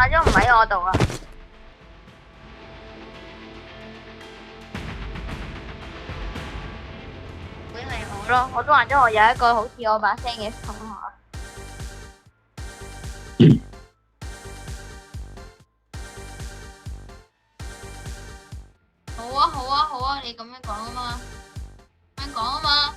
話咗唔喺我度啊。會係我咯，我都話咗我有一個好似我把聲嘅同學。好啊，你咁樣講啊嘛，咁樣講啊嘛。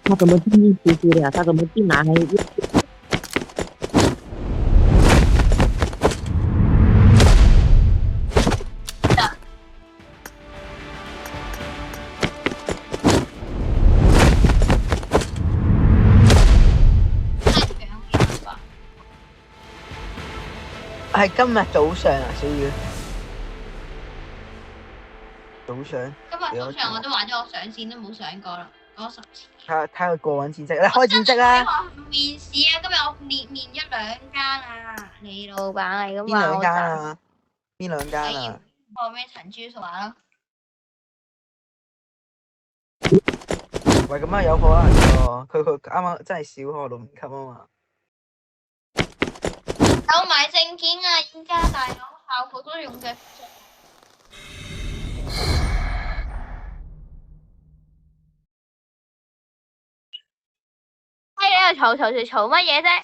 他怎么进进出出的呀？他怎么进来？係今日早上啊，小雨。早上。今日早上我都話咗我上線都冇上過啦，講10次。睇佢過緊戰績，你開戰績啦！我面試啊，今日我面1、2間啊，你老闆係咁邊兩話我間啊？邊兩間啊？個咩陳珠說話咯。喂，咁啊有可能喎，佢啱啱真係小學6年級啊嘛。有埋證件啊，而家大佬校服都用嘅。哎，你又嘈乜嘢啫？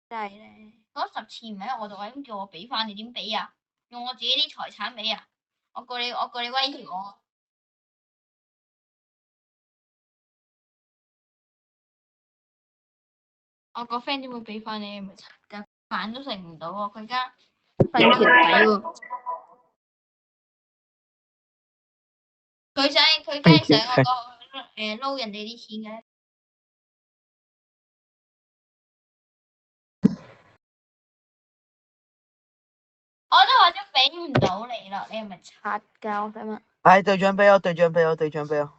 真係咧，嗰10次唔喺我度，咁叫我俾翻你點俾啊？用我自己啲財產俾啊？我告你威脅我。我個 friend 點會俾翻你？咪殘㗎，飯都食唔到喎，佢而家瞓橋底喎。佢梗係想我撈人哋啲錢嘅。我都話咗俾唔到你啦，你係咪拆㗎？我想問。唉，隊長俾我，隊長俾我，隊長俾我。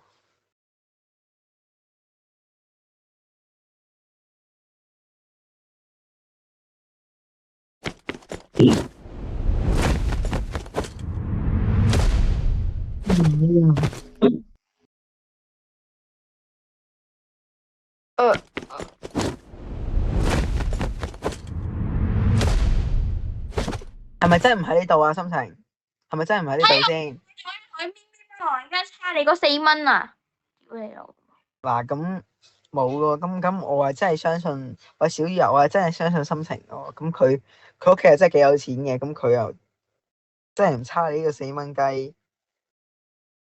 係咪真係唔喺呢度啊？心情係咪真係唔喺呢度先？我而家差你嗰4蚊啊！屌你老！嗱咁冇喎，咁我係真係相信喂小雨啊，我係真係相信心情喎。咁佢屋企係真係幾有錢嘅，咁佢又真係唔差你呢個4蚊雞。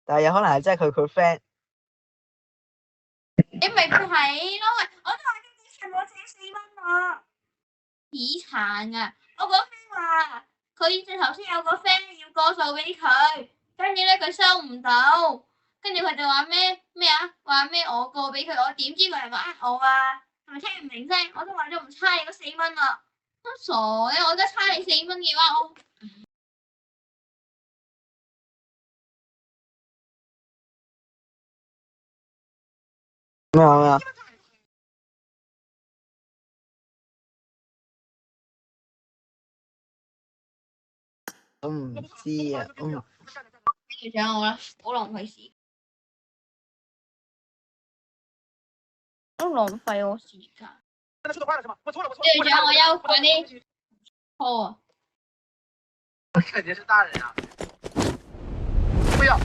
但係有可能係真係佢 friend。你咪係咯，喂！我都話咗你全部借4蚊啊！以殘啊！我個 friend 話佢頭先有個 friend 要過數俾佢，跟住咧佢收唔到，跟住佢就話咩啊？話咩我過俾佢，我點知佢係咪呃我啊？係咪聽唔明啫？我都話咗唔差你嗰4蚊啦！我傻嘅，我而家差你4蚊嘅話，我咩啊？我唔知啊，跟住獎我啦，好浪費時間，都浪費我時間。跟住獎我休快啲拖啊！我肯定是大人啊！不要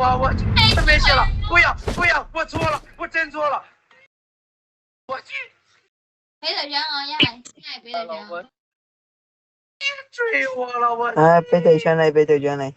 啊！我真没戏了！不要！我错了，我真错了！我去！俾隊長我，一係俾隊長我。追我了！我唉，俾隊長你，俾隊長你。